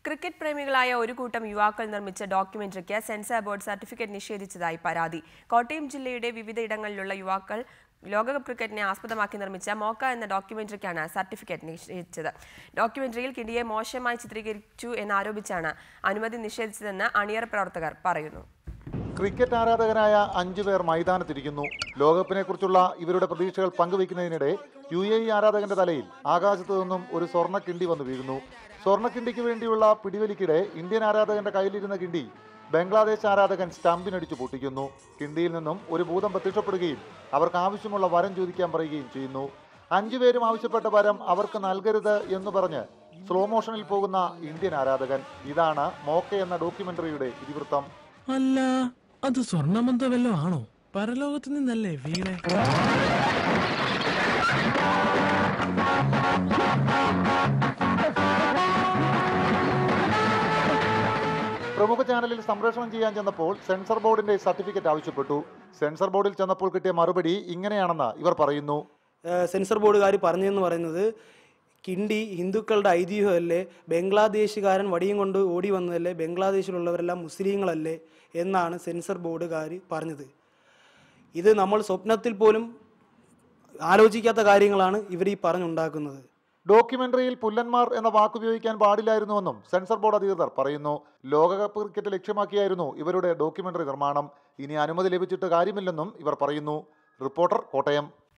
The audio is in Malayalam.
ക്രിക്കറ്റ് പ്രേമികളായ ഒരു കൂട്ടം യുവാക്കൾ നിർമ്മിച്ച ഡോക്യുമെന്ററിക്ക് സെൻസർ ബോർഡ് സർട്ടിഫിക്കറ്റ് നിഷേധിച്ചതായി പരാതി. കോട്ടയം ജില്ലയുടെ വിവിധയിടങ്ങളിലുള്ള യുവാക്കൾ ലോകകപ്പ് ക്രിക്കറ്റിനെ ആസ്പദമാക്കി നിർമ്മിച്ച മോക്ക എന്ന ഡോക്യുമെന്ററിക്കാണ് സർട്ടിഫിക്കറ്റ് നിഷേധിച്ചത്. ഡോക്യുമെന്ററിയിൽ കിണ്ടിയെ മോശമായി ചിത്രീകരിച്ചു എന്നാരോപിച്ചാണ് അനുമതി നിഷേധിച്ചതെന്ന് അണിയറ പ്രവർത്തകർ പറയുന്നു. ക്രിക്കറ്റ് ആരാധകരായ 5 പേർ മൈതാനത്തിരിക്കുന്നു. ലോകകപ്പിനെ കുറിച്ചുള്ള ഇവരുടെ പ്രതീക്ഷകൾ പങ്കുവയ്ക്കുന്നതിനിടെ UAE ആരാധകന്റെ തലയിൽ ആകാശത്തു നിന്നും ഒരു സ്വർണ്ണക്കിണ്ടി വന്നു വീഴുന്നു. സ്വർണ്ണക്കിണ്ടിക്ക് വേണ്ടിയുള്ള പിടിവലിക്കിടെ ഇന്ത്യൻ ആരാധകന്റെ കയ്യിലിരുന്ന കിണ്ടി ബംഗ്ലാദേശ് ആരാധകൻ സ്റ്റംപിനടിച്ചു പൊട്ടിക്കുന്നു. കിണ്ടിയിൽ നിന്നും ഒരു ഭൂതം പ്രത്യക്ഷപ്പെടുകയും അവർക്ക് ആവശ്യമുള്ള വരം ചോദിക്കാൻ പറയുകയും ചെയ്യുന്നു. 5 പേരും ആവശ്യപ്പെട്ട വരം അവർക്ക് നൽകരുത് എന്ന് പറഞ്ഞ് സ്ലോ മോഷനിൽ പോകുന്ന ഇന്ത്യൻ ആരാധകൻ. ഇതാണ് മോക്ക എന്ന ഡോക്യുമെന്ററിയുടെ ഇതിവൃത്തം. അല്ല, അത് സ്വർണ്ണമെന്തോ വല്ലോ ആണോ? പരലോകത്ത് നിന്നല്ലേ വീണേ? പ്രമുഖ ചാനലിൽ സംപ്രേഷണം ചെയ്യാൻ ചെന്നപ്പോൾ സെൻസർ ബോർഡിന്റെ സർട്ടിഫിക്കറ്റ് ആവശ്യപ്പെട്ടു. സെൻസർ ബോർഡിൽ ചെന്നപ്പോൾ കിട്ടിയ മറുപടി ഇങ്ങനെയാണെന്ന് ഇവർ പറയുന്നു. സെൻസർ ബോർഡുകാർ പറഞ്ഞതെന്ന് പറയുന്നത്, കിണ്ടി ഹിന്ദുക്കളുടെ ഐതിഹ്യമല്ലേ, ബംഗ്ലാദേശുകാരൻ വടിയും കൊണ്ട് ഓടി വന്നതല്ലേ, ബംഗ്ലാദേശിലുള്ളവരെല്ലാം മുസ്ലിങ്ങളല്ലേ എന്നാണ് സെൻസർ ബോർഡുകാർ പറഞ്ഞത്. ഇത് നമ്മൾ സ്വപ്നത്തിൽ പോലും ആലോചിക്കാത്ത കാര്യങ്ങളാണ് ഇവർ ഈ പറഞ്ഞുണ്ടാക്കുന്നത്. ഡോക്യുമെന്ററിയിൽ പുല്ലന്മാർ എന്ന വാക്കുപയോഗിക്കാൻ പാടില്ലായിരുന്നുവെന്നും സെൻസർ ബോർഡ് അധികൃതർ പറയുന്നു. ലോകകപ്പ് ക്രിക്കറ്റ് ലക്ഷ്യമാക്കിയായിരുന്നു ഇവരുടെ ഡോക്യുമെന്ററി നിർമ്മാണം. ഇനി അനുമതി ലഭിച്ചിട്ട് കാര്യമില്ലെന്നും ഇവർ പറയുന്നു. റിപ്പോർട്ടർ, കോട്ടയം.